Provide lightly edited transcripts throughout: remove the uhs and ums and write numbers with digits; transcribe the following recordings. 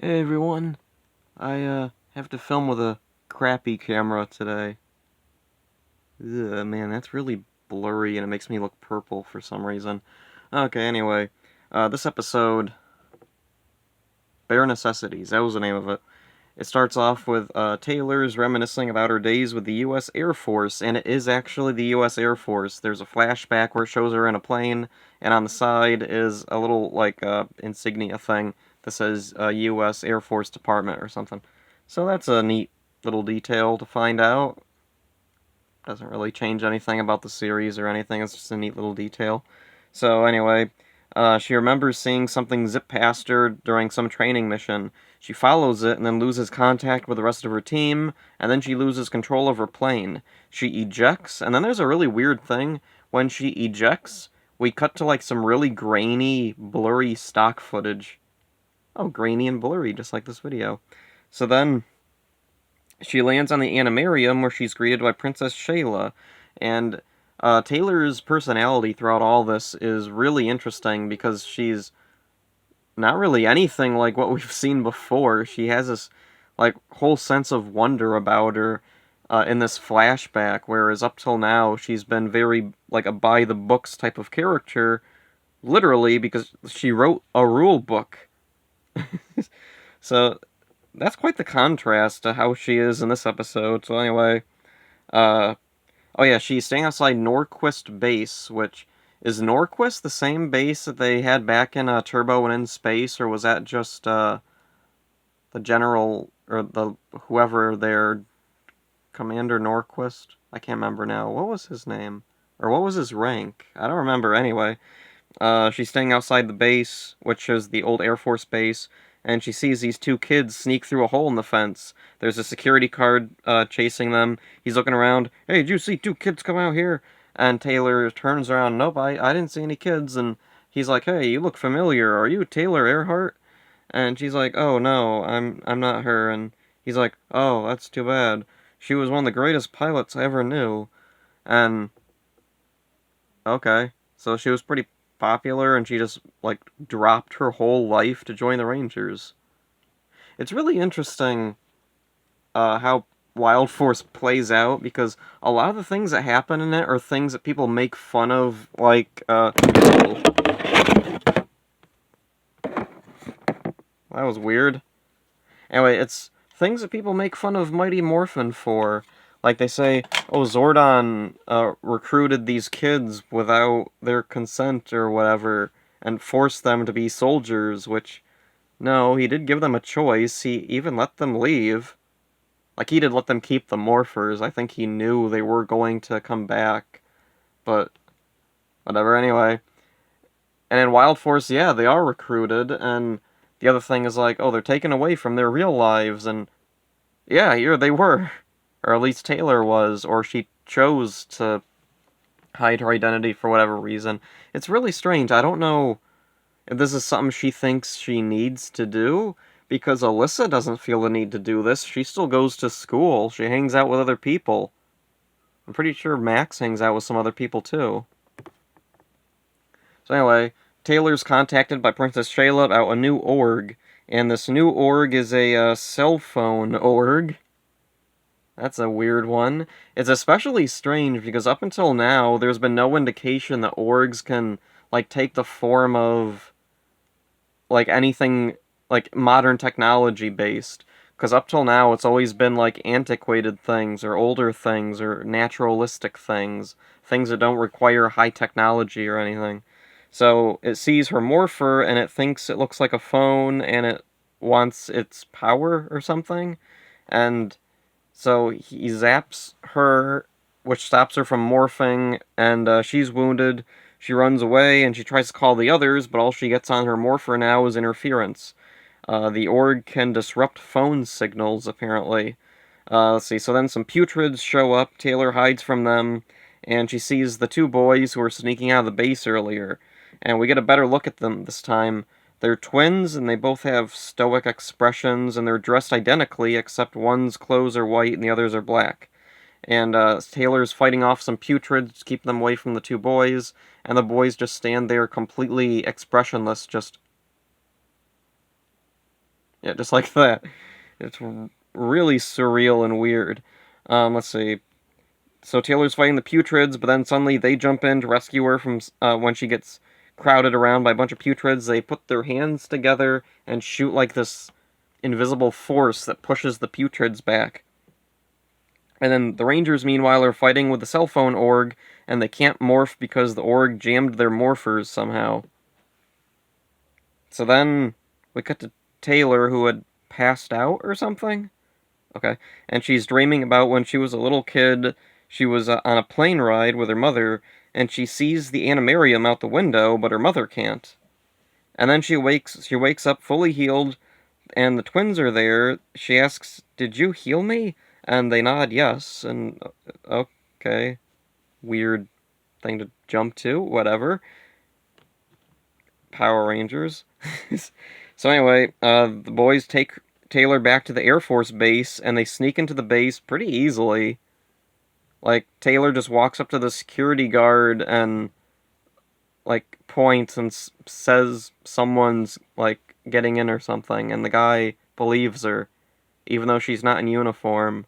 Hey everyone, I have to film with a crappy camera today. Ugh, man, that's really blurry and it makes me look purple for some reason. Okay, anyway, this episode, Bare Necessities, that was the name of it. It starts off with Taylor's reminiscing about her days with the U.S. Air Force, and it is actually the U.S. Air Force. There's a flashback where it shows her in a plane, and on the side is a little, like, insignia thing that says U.S. Air Force Department or something. So that's a neat little detail to find out. Doesn't really change anything about the series or anything, it's just a neat little detail. So, anyway, she remembers seeing something zip past her during some training mission. She follows it and then loses contact with the rest of her team, and then she loses control of her plane. She ejects, and then there's a really weird thing. When she ejects, we cut to like some really grainy, blurry stock footage. Oh, grainy and blurry, just like this video. So then she lands on the Animarium where she's greeted by Princess Shayla, and Taylor's personality throughout all this is really interesting because she's not really anything like what we've seen before. She has this like whole sense of wonder about her in this flashback, whereas up till now she's been very like a by the books type of character, literally because she wrote a rule book. So that's quite the contrast to how she is in this episode. So anyway, uh, oh yeah, she's staying outside Norquist Base, which is Norquist the same base that they had back in Turbo and in Space, or was that just the general or the whoever their Commander Norquist? I can't remember now. What was his name? Or what was his rank? I don't remember. Anyway, she's staying outside the base, which is the old Air Force base, and she sees these two kids sneak through a hole in the fence. There's a security guard chasing them. He's looking around. Hey, did you see two kids come out here? And Taylor turns around. Nope, I didn't see any kids. And he's like, hey, you look familiar. Are you Taylor Earhart? And she's like, oh no, I'm not her. And he's like, oh, that's too bad. She was one of the greatest pilots I ever knew. And okay. So she was pretty popular and she just, like, dropped her whole life to join the Rangers. It's really interesting how Wild Force plays out because a lot of the things that happen in it are things that people make fun of, like, that was weird. Anyway, it's things that people make fun of Mighty Morphin for. Like they say, oh, Zordon recruited these kids without their consent or whatever, and forced them to be soldiers, which, no, he did give them a choice. He even let them leave. Like, he did let them keep the Morphers. I think he knew they were going to come back. But, whatever, anyway. And in Wild Force, yeah, they are recruited, and the other thing is like, oh, they're taken away from their real lives, and yeah, here they were. Or at least Taylor was, or she chose to hide her identity for whatever reason. It's really strange. I don't know if this is something she thinks she needs to do, because Alyssa doesn't feel the need to do this. She still goes to school. She hangs out with other people. I'm pretty sure Max hangs out with some other people too. So anyway, Taylor's contacted by Princess Shayla about a new org, and this new org is a cell phone org. That's a weird one. It's especially strange because up until now, there's been no indication that orgs can, like, take the form of, like, anything, like, modern technology based. Because up till now, it's always been, like, antiquated things, or older things, or naturalistic things. Things that don't require high technology or anything. So, it sees her morpher, and it thinks it looks like a phone, and it wants its power or something. And so he zaps her, which stops her from morphing, and she's wounded. She runs away, and she tries to call the others, but all she gets on her morpher now is interference. The org can disrupt phone signals, apparently. Let's see, so then some putrids show up, Taylor hides from them, and she sees the two boys who were sneaking out of the base earlier. And we get a better look at them this time. They're twins, and they both have stoic expressions, and they're dressed identically, except one's clothes are white and the others are black. And Taylor's fighting off some putrids to keep them away from the two boys, and the boys just stand there completely expressionless, just... Yeah, just like that. It's really surreal and weird. Let's see. So Taylor's fighting the putrids, but then suddenly they jump in to rescue her from when she gets crowded around by a bunch of putrids. They put their hands together and shoot like this invisible force that pushes the putrids back. And then the Rangers, meanwhile, are fighting with the cell phone org, and they can't morph because the org jammed their morphers somehow. So then we cut to Taylor, who had passed out or something. Okay. And she's dreaming about when she was a little kid. She was on a plane ride with her mother, and she sees the animarium out the window, but her mother can't. And then she wakes up fully healed, and the twins are there. She asks, "Did you heal me?" And they nod yes, and okay. Weird thing to jump to, whatever. Power Rangers. So anyway, the boys take Taylor back to the Air Force base, and they sneak into the base pretty easily. Like, Taylor just walks up to the security guard and, like, points and says someone's, like, getting in or something, and the guy believes her, even though she's not in uniform.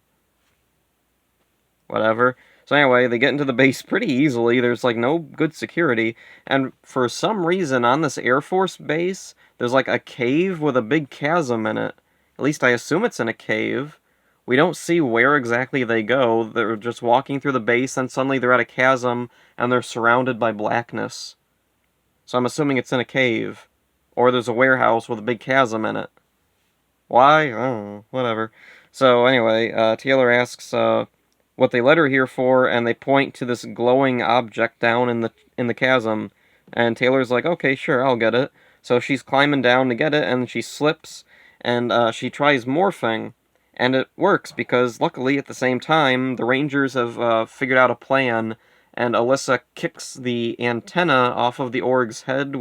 Whatever. So anyway, they get into the base pretty easily. There's, like, no good security, and for some reason on this Air Force base, there's, like, a cave with a big chasm in it. At least I assume it's in a cave. We don't see where exactly they go. They're just walking through the base, and suddenly they're at a chasm, and they're surrounded by blackness. So I'm assuming it's in a cave. Or there's a warehouse with a big chasm in it. Why? I don't know. Whatever. So anyway, Taylor asks what they led her here for, and they point to this glowing object down in the chasm. And Taylor's like, okay, sure, I'll get it. So she's climbing down to get it, and she slips, and she tries morphing. And it works, because luckily, at the same time, the Rangers have figured out a plan, and Alyssa kicks the antenna off of the org's head,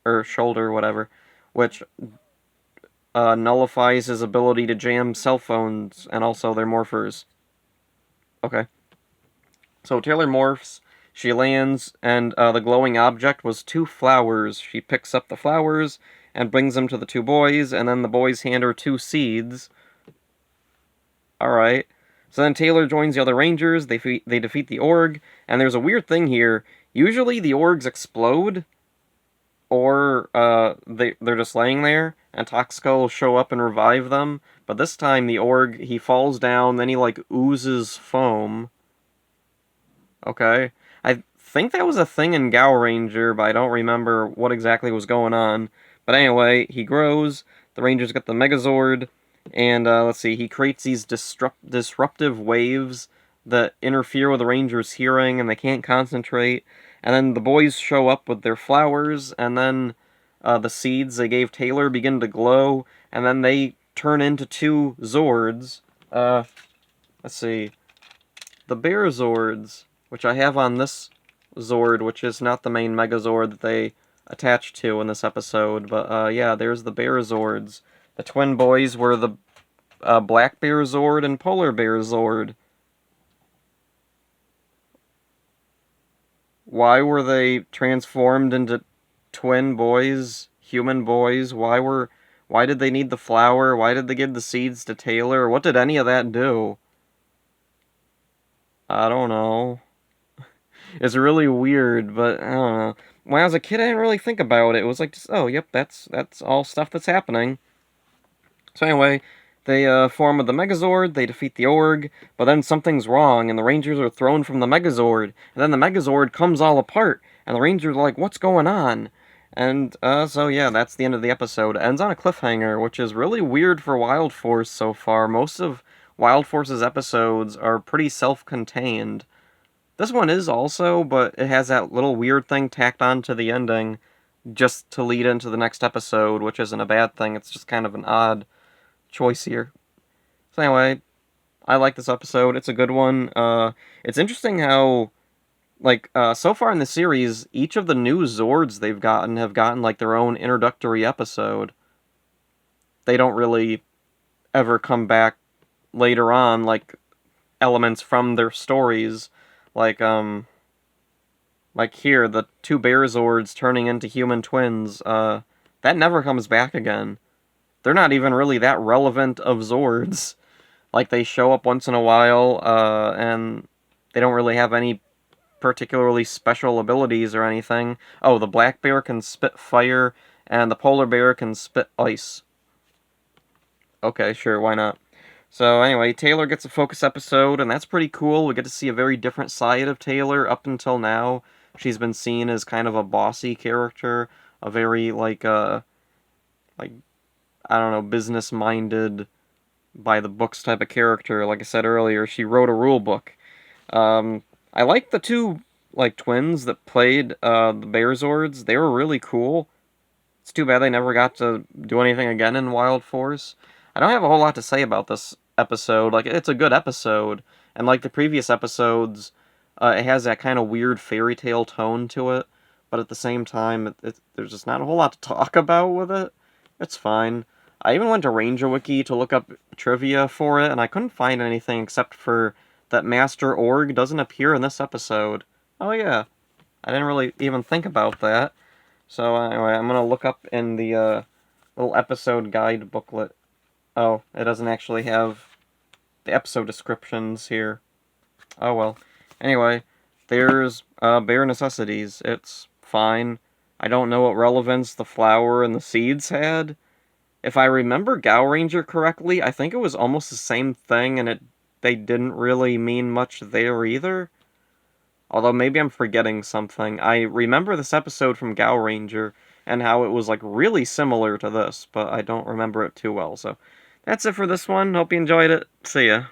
or shoulder, whatever, which nullifies his ability to jam cell phones, and also their morphers. Okay. So Taylor morphs, she lands, and the glowing object was 2 flowers. She picks up the flowers, and brings them to the 2 boys, and then the boys hand her 2 seeds. Alright. So then Taylor joins the other Rangers, they defeat the org, and there's a weird thing here. Usually the orgs explode, or they're just laying there, and Toxico will show up and revive them, but this time the org, he falls down, then he, like, oozes foam. Okay. I think that was a thing in Gao Ranger, but I don't remember what exactly was going on. But anyway, he grows, the Rangers get the Megazord, and let's see, he creates these disruptive waves that interfere with the Rangers' hearing, and they can't concentrate. And then the boys show up with their flowers, and then the seeds they gave Taylor begin to glow, and then they turn into 2 Zords. Let's see, the Bear Zords, which I have on this Zord, which is not the main Megazord that they attached to in this episode, but yeah, there's the Bear Zords. The twin boys were the Black Bear Zord and Polar Bear Zord. Why were they transformed into twin boys, human boys? Why did they need the flower? Why did they give the seeds to Taylor? What did any of that do? I don't know. It's really weird, but I don't know. When I was a kid, I didn't really think about it. It was like, just, oh, yep, that's all stuff that's happening. So anyway, they form with the Megazord, they defeat the org, but then something's wrong, and the Rangers are thrown from the Megazord, and then the Megazord comes all apart, and the Rangers are like, what's going on? And, so yeah, that's the end of the episode. It ends on a cliffhanger, which is really weird for Wild Force so far. Most of Wild Force's episodes are pretty self-contained. This one is also, but it has that little weird thing tacked on to the ending, just to lead into the next episode, which isn't a bad thing, it's just kind of an odd choice here. So anyway, I like this episode. It's a good one. It's interesting how, like, so far in the series, each of the new Zords they've gotten have gotten, like, their own introductory episode. They don't really ever come back later on, like, elements from their stories. Like here, the 2 Bear Zords turning into human twins, that never comes back again. they're not even really that relevant of Zords. Like, they show up once in a while, and they don't really have any particularly special abilities or anything. Oh, the black bear can spit fire, and the polar bear can spit ice. Okay, sure, why not? So anyway, Taylor gets a focus episode, and that's pretty cool. We get to see a very different side of Taylor. Up until now, she's been seen as kind of a bossy character, a very like I don't know, business-minded, by the books type of character. Like I said earlier, she wrote a rule book. I like the two twins that played the Bearzords. They were really cool. It's too bad they never got to do anything again in Wild Force. I don't have a whole lot to say about this episode. Like, it's a good episode, and like the previous episodes, it has that kind of weird fairy tale tone to it. But at the same time, there's just not a whole lot to talk about with it. It's fine. I even went to Ranger Wiki to look up trivia for it, and I couldn't find anything except for that Master Org doesn't appear in this episode. Oh yeah, I didn't really even think about that. So anyway, I'm gonna look up in the little episode guide booklet. Oh, it doesn't actually have the episode descriptions here. Oh well. Anyway, there's Bare Necessities. It's fine. I don't know what relevance the flower and the seeds had. If I remember Gal Ranger correctly, I think it was almost the same thing, and they didn't really mean much there either. Although maybe I'm forgetting something. I remember this episode from Gal Ranger and how it was like really similar to this, but I don't remember it too well. So that's it for this one. Hope you enjoyed it. See ya.